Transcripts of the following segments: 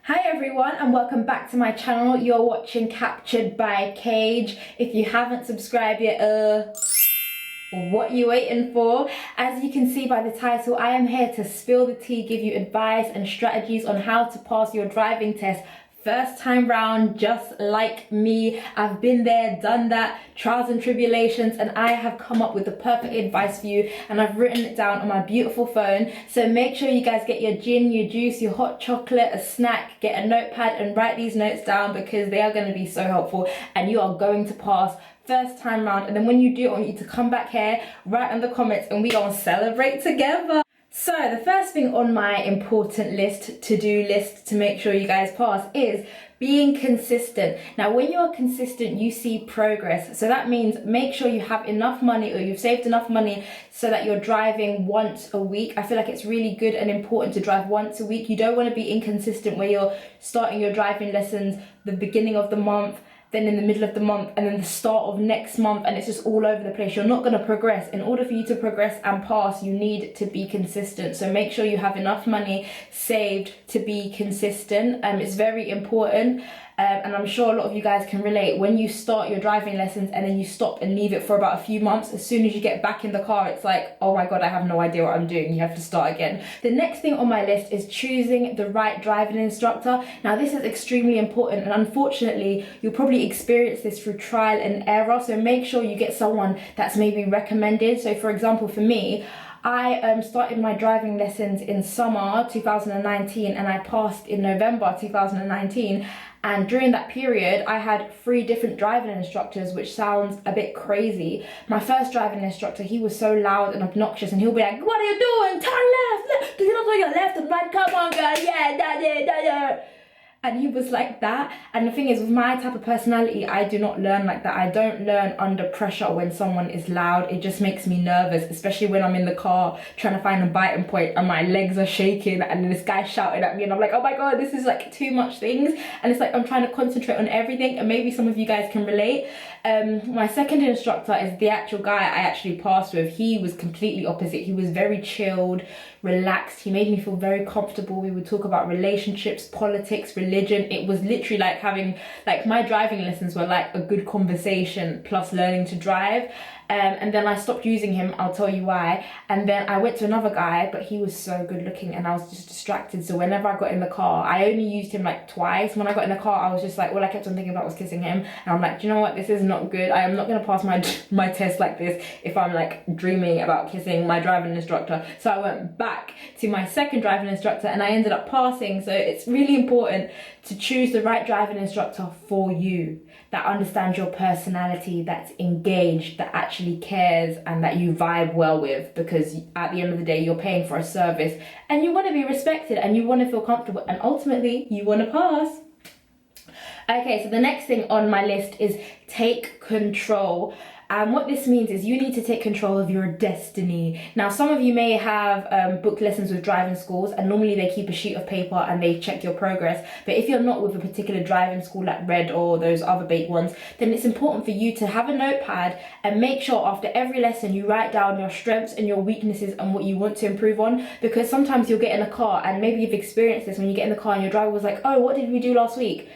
Hi everyone and welcome back to my channel. You're watching Captured by Cage. If you haven't subscribed yet, what are you waiting for? As you can see by the title, I am here to spill the tea, give you advice and strategies on how to pass your driving test first time round, just like me. I've been there, done that, trials and tribulations, and I have come up with the perfect advice for you, and I've written it down on my beautiful phone. So make sure you guys get your gin, your juice, your hot chocolate, a snack, get a notepad and write these notes down because they are going to be so helpful and you are going to pass first time round. And then when you do, I want you to come back here, write in the comments, and we gonna celebrate together. So the first thing on my important list, to-do list, to make sure you guys pass is being consistent. Now, when you're consistent, you see progress. So that means make sure you have enough money or you've saved enough money so that you're driving once a week. I feel like it's really good and important to drive once a week. You don't want to be inconsistent where you're starting your driving lessons the beginning of the month, then in the middle of the month, and then the start of next month, and it's just all over the place. You're not going to progress. In order for you to progress and pass, you need to be consistent. So make sure you have enough money saved to be consistent. It's very important. And I'm sure a lot of you guys can relate. When you start your driving lessons and then you stop and leave it for about a few months, as soon as you get back in the car, it's like, oh my God, I have no idea what I'm doing. You have to start again. The next thing on my list is choosing the right driving instructor. Now, this is extremely important, and unfortunately, you'll probably experience this through trial and error. So make sure you get someone that's maybe recommended. So for example, for me, I started my driving lessons in summer 2019 and I passed in November 2019. And during that period, I had 3 different driving instructors, which sounds a bit crazy. My first driving instructor, he was so loud and obnoxious, and he'll be like, "What are you doing? Turn left! Do you not know your left and right? Come on, girl, yeah, da." And he was like that. And the thing is, with my type of personality, I do not learn like that. I don't learn under pressure when someone is loud. It just makes me nervous, especially when I'm in the car trying to find a biting point and my legs are shaking and this guy shouting at me and I'm like, oh my God, this is like too much things. And it's like I'm trying to concentrate on everything, and maybe some of you guys can relate. My second instructor is the actual guy I actually passed with. He was completely opposite. He was very chilled, relaxed. He made me feel very comfortable. We would talk about relationships, politics, religion. It was literally like having, like, my driving lessons were like a good conversation plus learning to drive. And then I stopped using him. I'll tell you why. And then I went to another guy, but he was so good looking and I was just distracted. So whenever I got in the car, I only used him like twice. When I got in the car, I was just like, all I kept on thinking about was kissing him. And I'm like, do you know what? This is not good. I am not going to pass my test like this if I'm like dreaming about kissing my driving instructor. So I went back to my second driving instructor and I ended up passing. So it's really important to choose the right driving instructor for you, that understands your personality, that's engaged, that actually cares, and that you vibe well with, because at the end of the day, you're paying for a service and you want to be respected and you want to feel comfortable and ultimately you want to pass. Okay, so the next thing on my list is take control. And what this means is you need to take control of your destiny. Now, some of you may have booked lessons with driving schools, and normally they keep a sheet of paper and they check your progress. But if you're not with a particular driving school like Red or those other big ones, then it's important for you to have a notepad and make sure after every lesson you write down your strengths and your weaknesses and what you want to improve on. Because sometimes you'll get in a car, and maybe you've experienced this when you get in the car and your driver was like, oh, what did we do last week?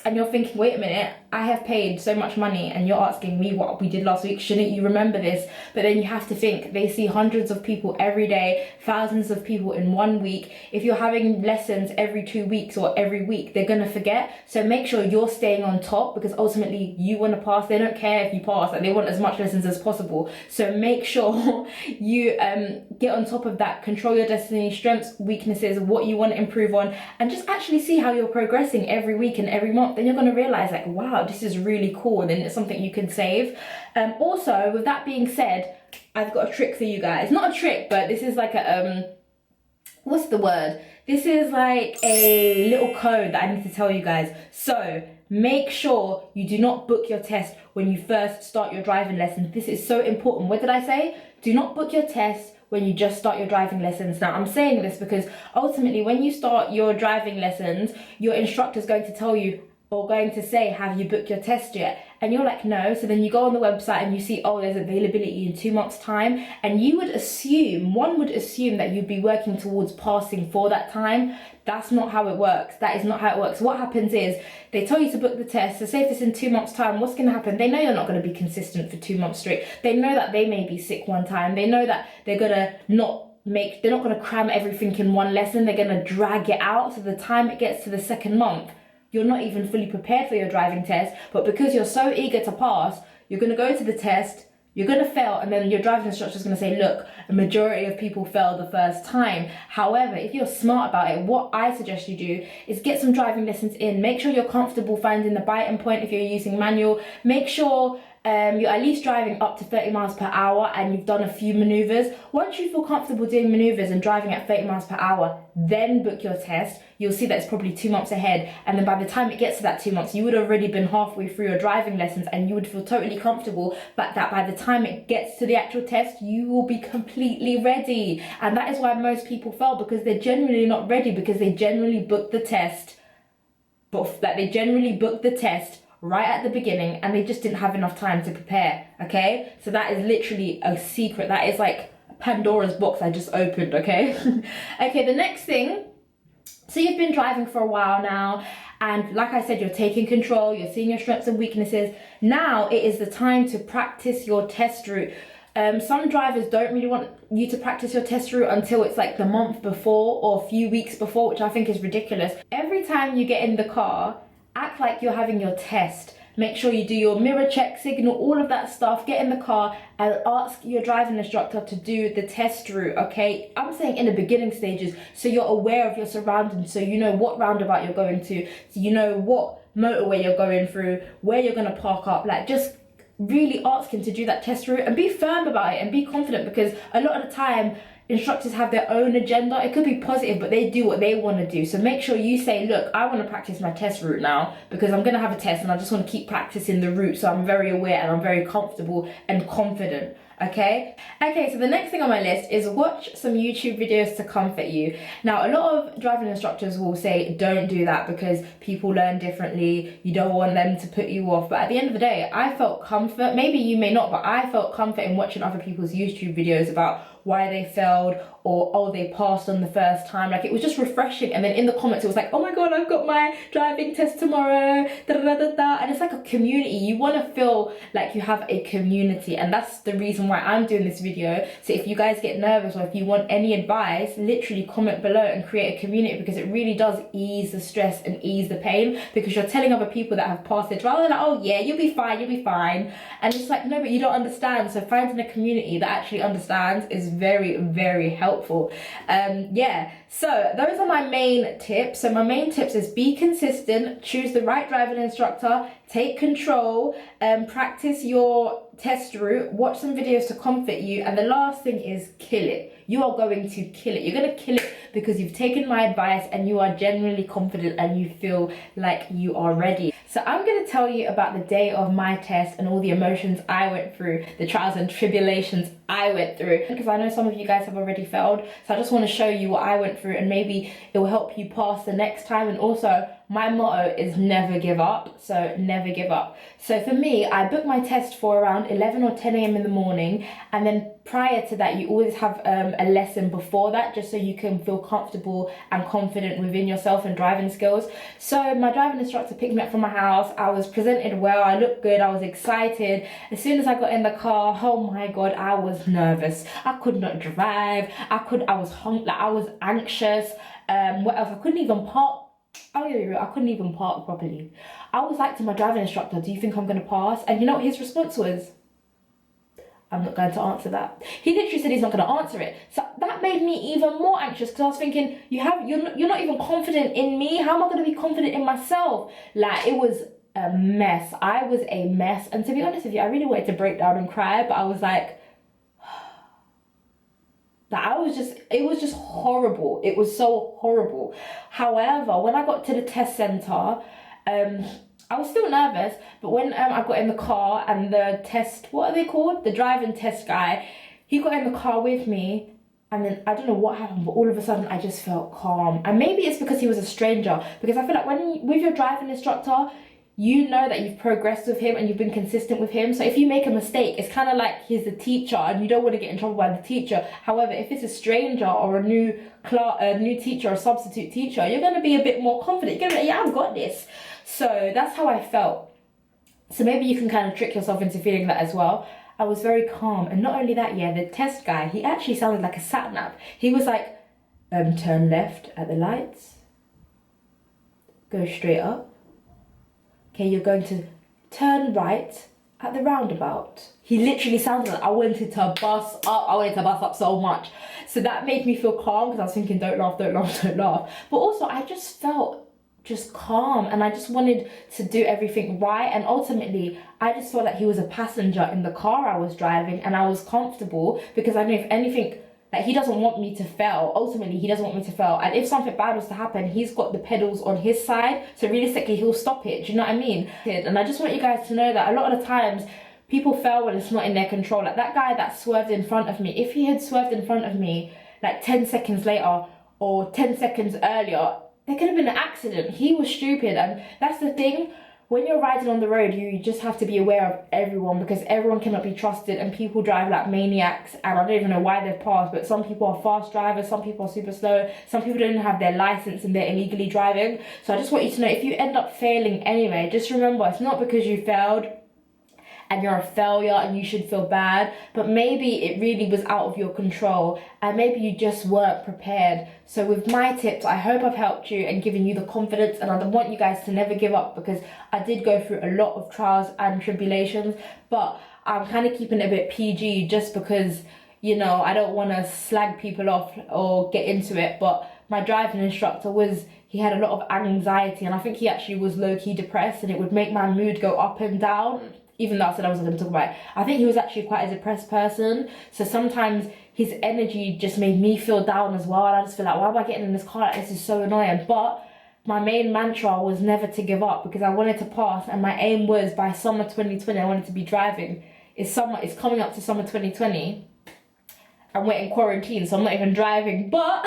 And you're thinking, wait a minute, I have paid so much money and you're asking me what we did last week. Shouldn't you remember this? But then you have to think, they see hundreds of people every day, thousands of people in 1 week. If you're having lessons every 2 weeks or every week, they're going to forget. So make sure you're staying on top, because ultimately you want to pass. They don't care if you pass, and they want as much lessons as possible. So make sure you get on top of that, control your destiny, strengths, weaknesses, what you want to improve on, and just actually see how you're progressing every week and every month. Then you're going to realize, like, wow, this is really cool, and then it's something you can save. Also, with that being said, I've got a trick for you guys. Not a trick, but this is like a what's the word? This is like a little code that I need to tell you guys. So make sure you do not book your test when you first start your driving lessons. This is so important. What did I say? Do not book your test when you just start your driving lessons. Now, I'm saying this because ultimately when you start your driving lessons, your instructor is going to tell you, or going to say, have you booked your test yet? And you're like, no. So then you go on the website and you see, oh, there's availability in 2 months' time. And one would assume that you'd be working towards passing for that time. That's not how it works. That is not how it works. What happens is they tell you to book the test. So say if it's in 2 months' time, what's going to happen? They know you're not going to be consistent for 2 months straight. They know that they may be sick one time. They know that they're not going to cram everything in one lesson. They're going to drag it out. So the time it gets to the second month, you're not even fully prepared for your driving test, but because you're so eager to pass, you're going to go to the test, you're going to fail, and then your driving instructor is going to say, look, a majority of people fail the first time. However, if you're smart about it, what I suggest you do is get some driving lessons in. Make sure you're comfortable finding the biting point if you're using manual. Make sure you're at least driving up to 30 miles per hour and you've done a few maneuvers. Once you feel comfortable doing maneuvers and driving at 30 miles per hour, then book your test. You'll see that it's probably 2 months ahead. And then by the time it gets to that 2 months, you would have already been halfway through your driving lessons and you would feel totally comfortable. But that by the time it gets to the actual test, you will be completely ready. And that is why most people fail, because they're generally not ready, because they generally book the test. Right at the beginning, and they just didn't have enough time to prepare. Okay, so that is literally a secret. That is like Pandora's box I just opened. Okay. Okay, the next thing, so you've been driving for a while now, and like I said, you're taking control, you're seeing your strengths and weaknesses. Now it is the time to practice your test route. Some drivers don't really want you to practice your test route until it's like the month before or a few weeks before, which I think is ridiculous. Every time you get in the car, act like you're having your test. Make sure you do your mirror check, signal, all of that stuff. Get in the car and ask your driving instructor to do the test route, okay? I'm saying in the beginning stages, so you're aware of your surroundings, so you know what roundabout you're going to, so you know what motorway you're going through, where you're going to park up. Like, just really ask him to do that test route and be firm about it and be confident, because a lot of the time, instructors have their own agenda. It could be positive, but they do what they want to do. So make sure you say, look, I want to practice my test route now because I'm going to have a test and I just want to keep practicing the route, so I'm very aware and I'm very comfortable and confident. Okay, so the next thing on my list is watch some YouTube videos to comfort you. Now, a lot of driving instructors will say don't do that because people learn differently. You don't want them to put you off. But at the end of the day, I felt comfort. Maybe you may not, but I felt comfort in watching other people's YouTube videos about why they failed, or oh, they passed on the first time. Like, it was just refreshing. And then in the comments it was like, oh my god, I've got my driving test tomorrow, da da da da da. And it's like a community. You want to feel like you have a community, and that's the reason why I'm doing this video. So if you guys get nervous or if you want any advice, literally comment below and create a community, because it really does ease the stress and ease the pain, because you're telling other people that have passed it, rather than like, oh yeah, you'll be fine. And it's like, no, but you don't understand. So finding a community that actually understands is very, very helpful. Yeah, so those are my main tips. So my main tips is be consistent, choose the right driving instructor, take control, practice your test route, watch some videos to comfort you, and the last thing is kill it. You are going to kill it. You're going to kill it because you've taken my advice and you are genuinely confident and you feel like you are ready. So I'm going to tell you about the day of my test and all the emotions I went through, the trials and tribulations I went through, because I know some of you guys have already failed. So I just want to show you what I went through, and maybe it will help you pass the next time. And also, my motto is never give up, so never give up. So for me, I booked my test for around 11 or 10 a.m. in the morning, and then prior to that, you always have a lesson before that, just so you can feel comfortable and confident within yourself and driving skills. So my driving instructor picked me up from my house. I was presented well, I looked good, I was excited. As soon as I got in the car, oh my god, I was nervous. I could not drive. I was anxious. What else? I couldn't even park. Oh yeah, I couldn't even park properly. I was like to my driving instructor, do you think I'm going to pass? And you know what his response was? I'm not going to answer that. He literally said he's not going to answer it. So that made me even more anxious, because I was thinking, you're not even confident in me. How am I going to be confident in myself? Like, it was a mess. I was a mess. And to be honest with you, I really wanted to break down and cry, but I was like, it was just horrible. It was so horrible. However, when I got to the test center, I was still nervous, but when I got in the car and the test, what are they called? The driving test guy, he got in the car with me, and then I don't know what happened, but all of a sudden I just felt calm. And maybe it's because he was a stranger, because I feel like with your driving instructor, you know that you've progressed with him and you've been consistent with him. So if you make a mistake, it's kind of like he's the teacher and you don't want to get in trouble by the teacher. However, if it's a stranger or a new teacher or substitute teacher, you're going to be a bit more confident. You're going to be like, yeah, I've got this. So that's how I felt. So maybe you can kind of trick yourself into feeling that as well. I was very calm. And not only that, the test guy, he actually sounded like a sat nav. He was like, turn left at the lights. Go straight up. Okay, you're going to turn right at the roundabout. He literally sounded like I wanted to bust up. I wanted to bust up so much. So that made me feel calm because I was thinking, don't laugh, don't laugh, don't laugh. But also I just felt just calm and I just wanted to do everything right. And ultimately, I just felt like he was a passenger in the car I was driving and I was comfortable because I knew if anything, like he doesn't want me to fail. Ultimately, he doesn't want me to fail. And if something bad was to happen, he's got the pedals on his side. So realistically, he'll stop it. Do you know what I mean? And I just want you guys to know that a lot of the times, people fail when it's not in their control. Like that guy that swerved in front of me, if he had swerved in front of me like 10 seconds later or 10 seconds earlier, there could have been an accident. He was stupid. And that's the thing. When you're riding on the road, you just have to be aware of everyone because everyone cannot be trusted and people drive like maniacs and I don't even know why they've passed, but some people are fast drivers, some people are super slow, some people don't even have their license and they're illegally driving. So I just want you to know, if you end up failing anyway, just remember it's not because you failed and you're a failure and you should feel bad, but maybe it really was out of your control and maybe you just weren't prepared. So with my tips, I hope I've helped you and given you the confidence, and I want you guys to never give up because I did go through a lot of trials and tribulations, but I'm kind of keeping it a bit PG just because, you know, I don't want to slag people off or get into it, but my driving instructor he had a lot of anxiety and I think he actually was low-key depressed and it would make my mood go up and down. Even though I said I wasn't going to talk about it, I think he was actually quite a depressed person. So sometimes his energy just made me feel down as well. And I just feel like, why am I getting in this car? This is so annoying. But my main mantra was never to give up because I wanted to pass. And my aim was by summer 2020, I wanted to be driving. It's coming up to summer 2020. And we're in quarantine, so I'm not even driving. But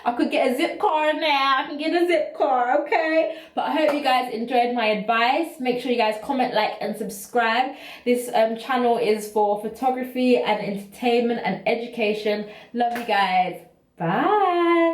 I could get a zip car now. I can get a zip car, okay? But I hope you guys enjoyed my advice. Make sure you guys comment, like, and subscribe. This channel is for photography and entertainment and education. Love you guys. Bye.